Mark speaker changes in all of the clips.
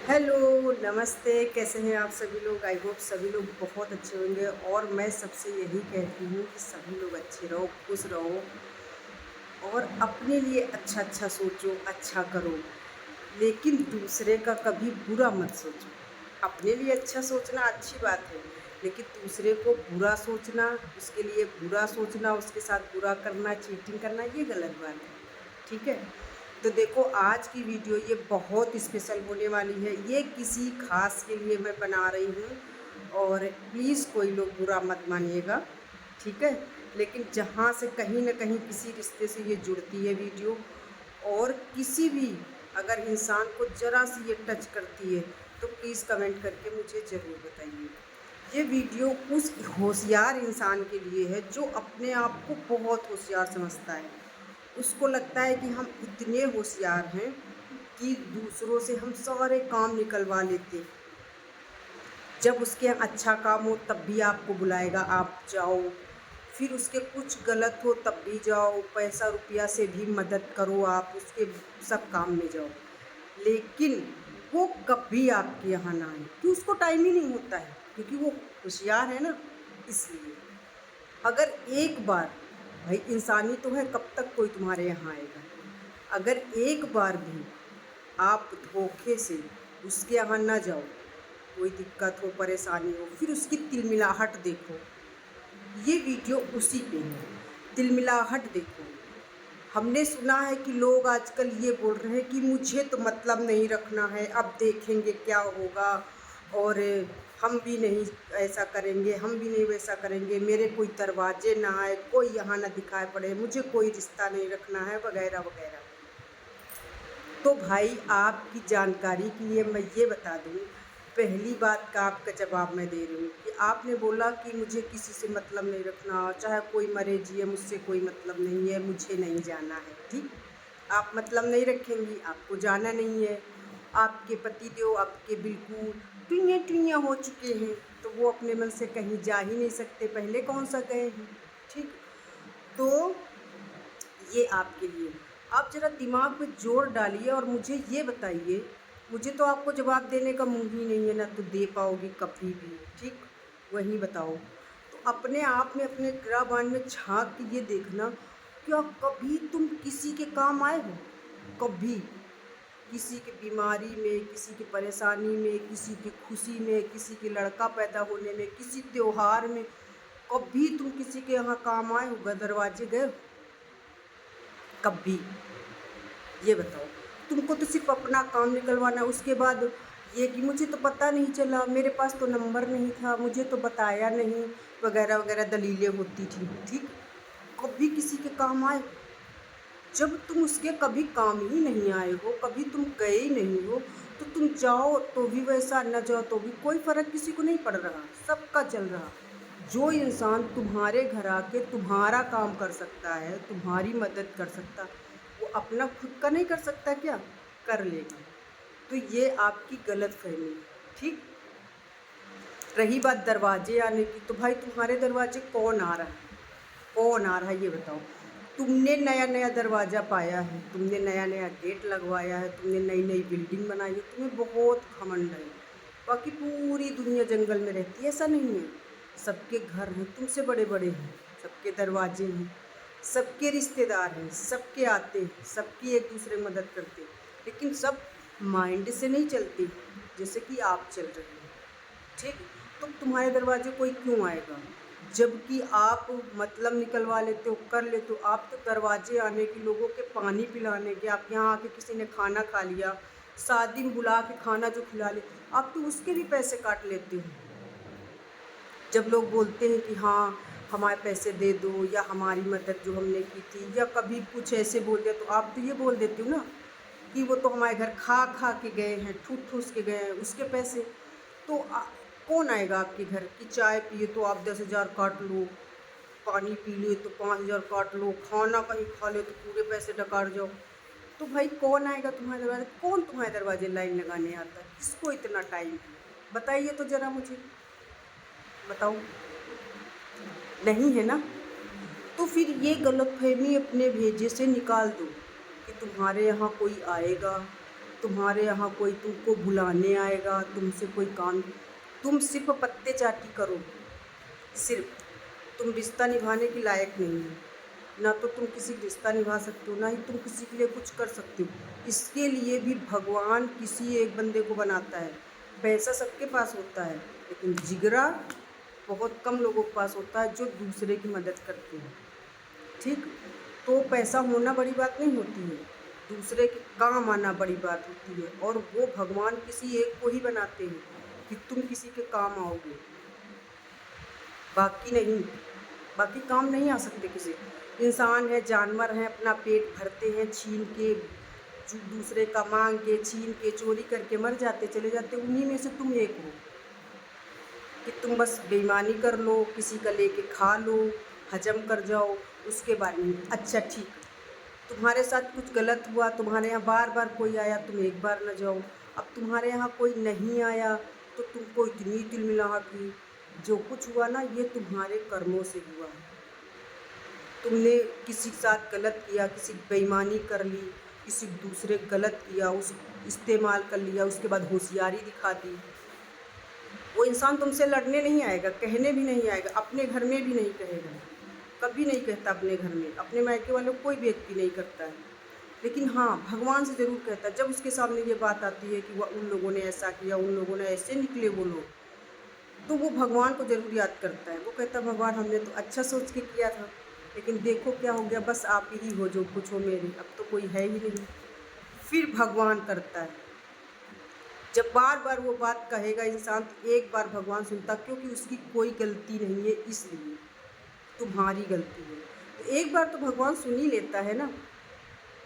Speaker 1: Hello, नमस्ते, कैसे हैं आप सभी लोग? आई होप सभी लोग बहुत अच्छे होंगे और मैं सबसे यही कहती हूँ कि सभी लोग अच्छे रहो, खुश रहो और अपने लिए अच्छा-अच्छा सोचो, अच्छा करो। लेकिन दूसरे का कभी बुरा मत सोचो। अपने लिए अच्छा सोचना अच्छी बात है, लेकिन दूसरे को बुरा सोचना, उसके लिए बुरा सोचना, उसके साथ बुरा करना, चीटिंग करना ये गलत बात है। ठीक है? तो देखो आज की वीडियो ये बहुत स्पेशल होने वाली है। ये किसी ख़ास के लिए मैं बना रही हूँ और प्लीज़ कोई लोग बुरा मत मानिएगा, ठीक है? लेकिन जहाँ से कहीं न कहीं किसी रिश्ते से ये जुड़ती है वीडियो और किसी भी अगर इंसान को ज़रा-सी ये टच करती है, तो प्लीज़ कमेंट करके मुझे ज़रूर बताइए। ये वीडियो उस होशियार इंसान के लिए है जो अपने आप को बहुत होशियार समझता है। उसको लगता है कि हम इतने होशियार हैं कि दूसरों से हम सारे काम निकलवा लेते। जब उसके यहाँ अच्छा काम हो तब भी आपको बुलाएगा, आप जाओ। फिर उसके कुछ गलत हो तब भी जाओ, पैसा रुपया से भी मदद करो आप, उसके सब काम में जाओ। लेकिन वो कभी आपके यहाँ ना आए, क्योंकि उसको टाइम ही नहीं होता है, क्योंकि वो होशियार है ना, इसलिए। अगर एक बार भाई इंसान ही तो है, कब तक कोई तुम्हारे यहाँ आएगा? अगर एक बार भी आप धोखे से उसके यहाँ ना जाओ, कोई दिक्कत हो, परेशानी हो, फिर उसकी तिलमिलाहट देखो। ये वीडियो उसी पे है, तिलमिलाहट देखो। हमने सुना है कि लोग आजकल ये बोल रहे हैं कि मुझे तो मतलब नहीं रखना है, अब देखेंगे क्या होगा और हम भी नहीं ऐसा करेंगे, हम भी नहीं वैसा करेंगे, मेरे कोई दरवाजे ना आए, कोई यहाँ ना दिखाई पड़े, मुझे कोई रिश्ता नहीं रखना है, वगैरह वगैरह। तो भाई आपकी जानकारी के लिए मैं ये बता दूँ, पहली बात का आपका जवाब मैं दे रही हूँ कि आपने बोला कि मुझे किसी से मतलब नहीं रखना, चाहे कोई मरे जिए मुझसे कोई मतलब नहीं है, मुझे नहीं जाना है, ठीक? आप मतलब नहीं रखेंगी, आपको जाना नहीं है, आपके पतिदेव आपके बिल्कुल टुइयाँ-टुइयाँ हो चुके हैं, तो वो अपने मन से कहीं जा ही नहीं सकते, पहले कौन-सा गए हैं, ठीक? तो ये आपके लिए। आप ज़रा दिमाग पे ज़ोर डालिए और मुझे ये बताइए, मुझे तो आपको जवाब देने का मुँह ही नहीं है, ना तो दे पाओगी कभी भी, ठीक? वही बताओ। तो अपने आप में, अपने गिराबान में झाँक के ये देखना, क्या कभी तुम किसी के काम आए हो? कभी? किसी की बीमारी में, किसी की परेशानी में, किसी की खुशी में, किसी के लड़का पैदा होने में, किसी त्योहार में, कभी तुम किसी के यहाँ काम आए हो? दरवाजे गए हो? कभी? ये बताओ। तुमको तो सिर्फ अपना काम निकलवाना है, उसके बाद ये कि मुझे तो पता नहीं चला, मेरे पास तो नंबर नहीं था, मुझे तो बताया नहीं, वगैरह वगैरह दलीलें होती थी, ठीक? कभी किसी के काम आए? जब तुम उसके कभी काम ही नहीं आए हो, कभी तुम गए ही नहीं हो, तो तुम जाओ तो भी वैसा, न जाओ तो भी कोई फ़र्क किसी को नहीं पड़ रहा, सबका चल रहा। जो इंसान तुम्हारे घर आके तुम्हारा काम कर सकता है, तुम्हारी मदद कर सकता, वो अपना खुद का नहीं कर सकता क्या? कर लेगा। तो ये आपकी गलतफ़हमी है, ठीक? रही बात दरवाजे आने की, तो भाई तुम्हारे दरवाजे कौन आ रहा है? कौन आ रहा है ये बताओ? तुमने नया-नया दरवाज़ा पाया है, तुमने नया-नया गेट लगवाया है, तुमने नई-नई बिल्डिंग बनाई है, तुम्हें बहुत घमंड है। बाकी पूरी दुनिया जंगल में रहती है, ऐसा नहीं है। सबके घर हैं, तुमसे बड़े-बड़े हैं, सबके दरवाजे हैं, सबके रिश्तेदार हैं, सबके आते हैं, सबकी एक-दूसरे की मदद करते हैं। लेकिन सब माइंड से नहीं चलते, जैसे कि आप चल रहे हैं। ठीक? तो तुम्हारे दरवाजे कोई क्यों आएगा? जबकि आप मतलब निकलवा लेते हो, कर लेते हो। आप तो दरवाजे आने की, लोगों के पानी पिलाने के, आप यहाँ आके किसी ने खाना खा लिया, शादी में बुला के खाना जो खिला ले, आप तो उसके भी पैसे काट लेते हो। जब लोग बोलते हैं कि हाँ, हमारे पैसे दे दो या हमारी मदद जो हमने की थी, या कभी कुछ ऐसे बोल दिया, तो आप तो ये बोल देते हो ना कि वो तो हमारे घर खा-खा के गए हैं, ठूस-ठूस के गए हैं, उसके पैसे। तो कौन आएगा आपके घर की? चाय पिए तो आप 10,000 काट लो, पानी पी लिए तो 5,000 काट लो, खाना कहीं खा ले तो पूरे पैसे डकार जाओ। तो भाई कौन आएगा तुम्हारे दरवाज़े? कौन तुम्हारे दरवाज़े लाइन लगाने आता है? किसको इतना टाइम है? बताइए तो ज़रा मुझे, बताओ। नहीं है ना? तो फिर ये गलतफ़हमी अपने भेजे से निकाल दो कि तुम्हारे यहाँ कोई आएगा, तुम्हारे यहाँ कोई तुमको बुलाने आएगा, तुमसे कोई काम, तुम सिर्फ पत्ते चाटी करो। सिर्फ तुम रिश्ता निभाने के लायक नहीं हो। ना तो तुम किसी रिश्ता निभा सकते हो, ना ही तुम किसी के लिए कुछ कर सकते हो। इसके लिए भी भगवान किसी एक बंदे को बनाता है। पैसा सबके पास होता है, लेकिन जिगरा बहुत कम लोगों के पास होता है जो दूसरे की मदद करते हैं। ठीक, तो पैसा होना बड़ी बात नहीं होती है, दूसरे के काम आना बड़ी बात होती है। और वो भगवान किसी एक को ही बनाते हैं कि तुम किसी के काम आओगे, बाकी नहीं। बाकी काम नहीं आ सकते किसी। इंसान है, जानवर हैं, अपना पेट भरते हैं, छीन के दूसरे का मांग के, छीन के, चोरी करके मर जाते, चले जाते। उन्हीं में से तुम एक हो कि तुम बस बेईमानी कर लो, किसी का लेके खा लो, हजम कर जाओ, उसके बारे में अच्छा ठीक। तुम्हारे साथ कुछ गलत हुआ, तुम्हारे यहाँ बार बार कोई आया, तुम एक बार न जाओ। अब तुम्हारे यहाँ कोई नहीं आया तो तुमको इतनी तिलमिलाहट हुई। जो कुछ हुआ ना, ये तुम्हारे कर्मों से हुआ। तुमने किसी के साथ गलत किया, किसी की बेईमानी कर ली, किसी दूसरे गलत किया, उस इस्तेमाल कर लिया, उसके बाद होशियारी दिखा दी। वो इंसान तुमसे लड़ने नहीं आएगा, कहने भी नहीं आएगा, अपने घर में भी नहीं कहेगा, कभी नहीं कहता अपने घर में। अपने मायके वालों कोई व्यक्ति नहीं करता है, लेकिन हाँ भगवान से ज़रूर कहता है। जब उसके सामने ये बात आती है कि वह उन लोगों ने ऐसा किया, उन लोगों ने ऐसे निकले वो लोग, तो वो भगवान को ज़रूर याद करता है। वो कहता है भगवान हमने तो अच्छा सोच के किया था, लेकिन देखो क्या हो गया, बस आप ही हो जो कुछ हो मेरी, अब तो कोई है ही नहीं। फिर भगवान करता है। जब बार बार वो बात कहेगा इंसान, तो एक बार भगवान सुनता, क्योंकि उसकी कोई गलती नहीं है, इसलिए तुम्हारी गलती है। तो एक बार तो भगवान सुन ही लेता है ना,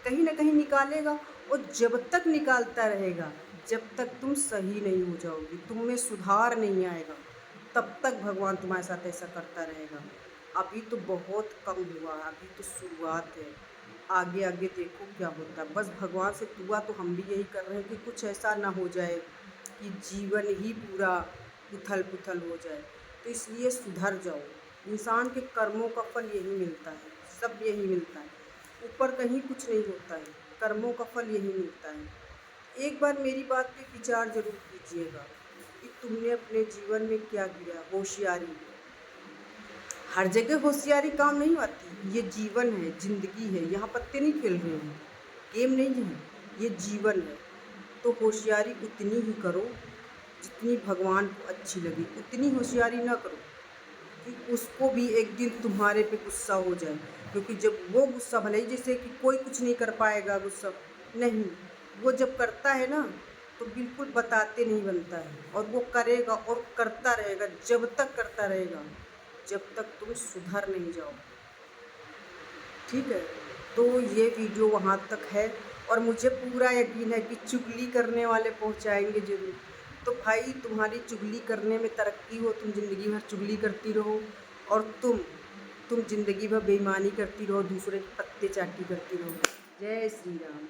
Speaker 1: कहीं ना कहीं निकालेगा। और जब तक निकालता रहेगा, जब तक तुम सही नहीं हो जाओगी, तुम में सुधार नहीं आएगा, तब तक भगवान तुम्हारे साथ ऐसा करता रहेगा। अभी तो बहुत कम हुआ, अभी तो शुरुआत है, आगे आगे देखो क्या होता है। बस भगवान से दुआ तो हम भी यही कर रहे हैं कि कुछ ऐसा ना हो जाए कि जीवन ही पूरा उथल पुथल हो जाए। तो इसलिए सुधर जाओ। इंसान के कर्मों का फल यही मिलता है, सब यही मिलता है, ऊपर कहीं कुछ नहीं होता है, कर्मों का फल यही मिलता है। एक बार मेरी बात पे विचार जरूर कीजिएगा कि तुमने अपने जीवन में क्या किया। होशियारी, हर जगह होशियारी काम नहीं आती। ये जीवन है, जिंदगी है, यहाँ पत्ते नहीं खेल रहे हैं, गेम नहीं है, ये जीवन है। तो होशियारी उतनी ही करो जितनी भगवान को अच्छी लगे, उतनी होशियारी ना करो कि उसको भी एक दिन तुम्हारे पे गुस्सा हो जाए। क्योंकि जब वो गुस्सा, भले ही जैसे कि कोई कुछ नहीं कर पाएगा, गुस्सा नहीं, वो जब करता है ना तो बिल्कुल बताते नहीं बनता है। और वो करेगा और करता रहेगा, जब तक करता रहेगा जब तक तुम सुधर नहीं जाओ। ठीक है, तो ये वीडियो वहाँ तक है, और मुझे पूरा यकीन है कि चुगली करने वाले पहुँचाएंगे ज़रूर। तो भाई तुम्हारी चुगली करने में तरक्की हो, तुम ज़िंदगी भर चुगली करती रहो, और तुम ज़िंदगी भर बेईमानी करती रहो, दूसरे के पत्ते चाटी करती रहो। जय श्री राम।